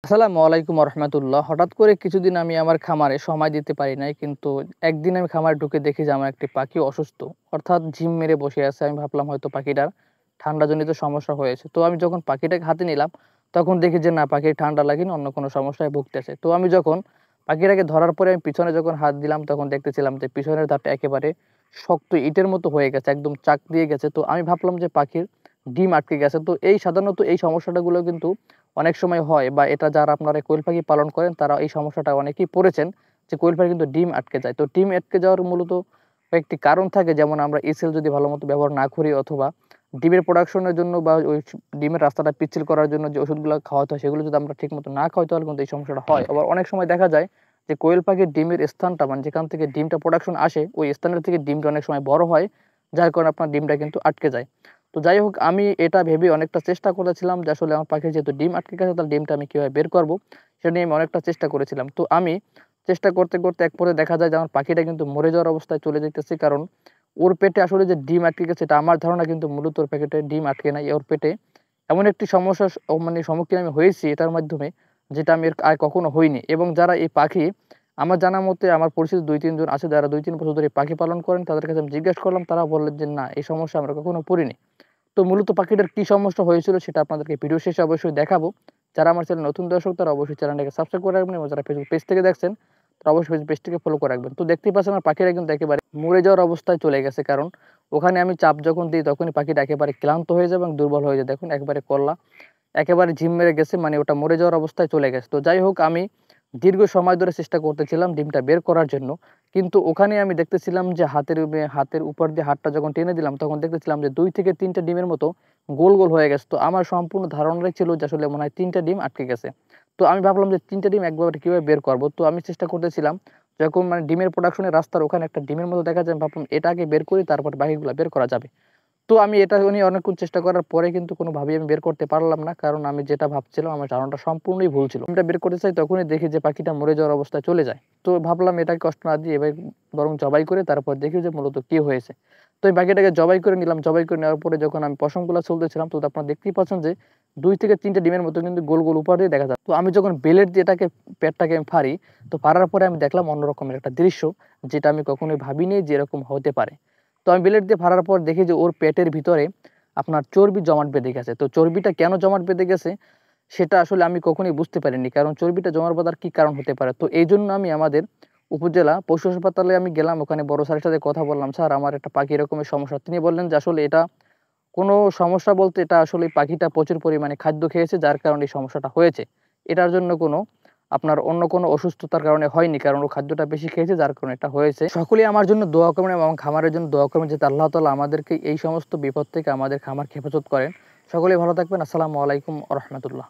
আসসালামু আলাইকুম রহমতুল্লাহ। হঠাৎ করে কিছুদিন আমি আমার খামারে সময় দিতে পারি নাই। কিন্তু একদিন আমি খামারে ঢুকে দেখি যে আমার একটি পাখি অসুস্থ। অর্থাৎ ঝিম মেরে বসে আছে। আমি ভাবলাম হয়তো পাখিটার ঠান্ডাজনিত সমস্যা হয়েছে। তো আমি যখন পাখিটাকে হাতে নিলাম, তখন দেখি যে না, পাখির ঠান্ডা লাগেনি, অন্য কোনো সমস্যায় ভুগতেছে। তো আমি যখন পাখিটাকে ধরার পরে আমি পিছনে যখন হাত দিলাম, তখন দেখতেছিলাম যে পিছনের ধারটা একেবারে শক্ত ইটের মতো হয়ে গেছে, একদম চাক দিয়ে গেছে। তো আমি ভাবলাম যে পাখির ডিম আটকে গেছে। তো সাধারণত এই সমস্যাটাগুলো কিন্তু অনেক সময় হয়, বা এটা যারা আপনারা কোয়েল পাখি পালন করেন তারা এই সমস্যাটা অনেকেই পড়েছেন, যে কোয়েল পাখি কিন্তু ডিম আটকে যায়। তো ডিম আটকে যাওয়ার মূলত কয়েকটি কারণ থাকে, যেমন আমরা এসএল যদি ভালো মতো ব্যবহার না করি, অথবা ডিমের প্রোডাকশনের জন্য বা ওই ডিমের রাস্তাটা পিচ্ছিল করার জন্য যে ওষুধগুলো খাওয়াতে হয়, সেগুলো যদি আমরা ঠিকমতো না খাওয়াই, তাহলে কিন্তু এই সমস্যাটা হয়। আবার অনেক সময় দেখা যায় যে কোয়েল পাখির ডিমের স্থানটা, মানে যেখান থেকে ডিমটা প্রোডাকশন আসে, ওই স্থানের থেকে ডিমটা অনেক সময় বড় হয়, যার কারণে আপনার ডিমটা কিন্তু আটকে যায়। তো যাই হোক, আমি এটা ভেবে অনেকটা চেষ্টা করেছিলাম যে আসলে আমার পাখির যেহেতু ডিম আটকে গেছে, তাহলে ডিমটা আমি কীভাবে বের করব, সেটা নিয়ে আমি অনেকটা চেষ্টা করেছিলাম। তো আমি চেষ্টা করতে করতে এক পর্যায়ে দেখা যায় যে আমার পাখিটা কিন্তু মরে যাওয়ার অবস্থায় চলে যেতেছে। কারণ ওর পেটে আসলে যে ডিম আটকে গেছে, এটা আমার ধারণা, কিন্তু মূলত ওর পেটে ডিম আটকে নাই। ওর পেটে এমন একটি সমস্যার মানে সম্মুখীন আমি হয়েছি এটার মাধ্যমে, যেটা আমি এর আগে কখনো হইনি। এবং যারা এই পাখি, আমার জানা মতে আমার পরিচিত ২-৩ জন আছে যারা ২-৩ বছর ধরে পাখি পালন করেন, তাদের কাছে আমি জিজ্ঞেস করলাম, তারা বললেন যে না, এই সমস্যা আমরা কখনো পড়িনি। তো মূলত পাখিটার কি সমস্যা হয়েছিল সেটা আপনাদেরকে ভিডিও শেষে অবশ্যই দেখাবো। যারা আমার চ্যানেল নতুন দর্শক, তারা অবশ্যই চ্যানেলটাকে সাবস্ক্রাইব করে রাখবেন, এবং যারা ফেসবুক পেজ থেকে দেখছেন, তারা অবশ্যই পেজটিকে ফলো করে রাখবেন। তো দেখতেই পাচ্ছেন আমার পাখিরা কিন্তু একেবারে মরে যাওয়ার অবস্থায় চলে গেছে। কারণ ওখানে আমি চাপ যখন দিই, তখনই পাখিটা একেবারে ক্লান্ত হয়ে যায় এবং দুর্বল হয়ে যায়। দেখুন একবারে কল্লা একেবারে ঝিম মেরে গেছে, মানে ওটা মরে যাওয়ার অবস্থায় চলে গেছে। তো যাই হোক, আমি দীর্ঘ সময় ধরে চেষ্টা করতেছিলাম ডিমটা বের করার জন্য। কিন্তু ওখানে আমি দেখতেছিলাম যে হাতের উপর দিয়ে হাতটা যখন টেনে দিলাম, তখন দেখতেছিলাম যে ২ থেকে ৩ টা ডিমের মতো গোল, গোল হয়ে গেছে। তো আমার সম্পূর্ণ ধারণাটাই ছিল যে আসলে মনে হয় ৩ টা ডিম আটকে গেছে। তো আমি ভাবলাম যে ৩ টা ডিম একবারে কিভাবে বের করব? তো আমি চেষ্টা করতেছিলাম, যখন মানে ডিমের প্রোডাকশনের রাস্তার ওখানে একটা ডিমের মতো দেখা যায়, আমি ভাবলাম এটা আগে বের করি, তারপর বাকিগুলা বের করা যাবে। তো আমি এটা নিয়ে অনেকক্ষণ চেষ্টা করার পরে কিন্তু কোনোভাবেই আমি বের করতে পারলাম না। কারণ আমি যেটা ভাবছিলাম, আমার ধারণাটা সম্পূর্ণই ভুল ছিল। ডিমটা বের করতে চাই, তখনই দেখি যে পাখিটা মরে যাওয়ার অবস্থায় চলে যায়। তো ভাবলাম এটাকে কষ্ট না দিয়ে এবার বরং জবাই করে তারপর দেখি যে মূলত কি হয়েছে। তো এই পাখিটাকে জবাই করে নিলাম। জবাই করে নেওয়ার পরে যখন আমি পশমগুলা ছুলতেছিলাম, তো আপনারা দেখতেই পাচ্ছেন যে ২ থেকে ৩ টা ডিমের মতো কিন্তু গোল, গোল উপর দিয়ে দেখা যায়। তো আমি যখন ব্লেড দিয়ে এটাকে পেটটাকে আমি ফাড়ি, তো ফাড়ার পরে আমি দেখলাম অন্য রকমের একটা দৃশ্য, যেটা আমি কখনোই ভাবিনি যে এরকম হতে পারে। তো আমি ব্লেড দিয়ে ফাড়ার পর দেখি যে ওর পেটের ভিতরে আপনার চর্বি জমাট বেঁধে গেছে। তো চর্বিটা কেন জমাট বেঁধে গেছে, সেটা আসলে আমি কখনোই বুঝতে পারিনি। কারণ চর্বিটা জমাট বাঁধার কি কারণ হতে পারে? তো এইজন্য আমি আমাদের উপজেলা পশু হাসপাতালে আমি গেলাম। ওখানে বড় স্যারের সাথে কথা বললাম, "স্যার, আমার একটা পাখি এরকমের সমস্যা।" তিনি বললেন যে আসলে এটা কোনো সমস্যা বলতে, এটা আসলে পাখিটা প্রচুর পরিমাণে খাদ্য খেয়েছে, যার কারণে এই সমস্যাটা হয়েছে। এটার জন্য কোনো আপনার অন্য কোনো অসুস্থতার কারণে হয়নি। কারণ ও খাদ্যটা বেশি খেয়েছে, যার কারণে এটা হয়েছে। সকলেই আমার জন্য দোয়া করবেন এবং খামারের জন্য দোয়া করবেন, যাতে আল্লাহ তাআলা আমাদেরকে এই সমস্ত বিপদ থেকে আমাদের খামারকে হেফাজত করেন। সকলেই ভালো থাকবেন। আসসালামু আলাইকুম ওয়া রাহমাতুল্লাহ।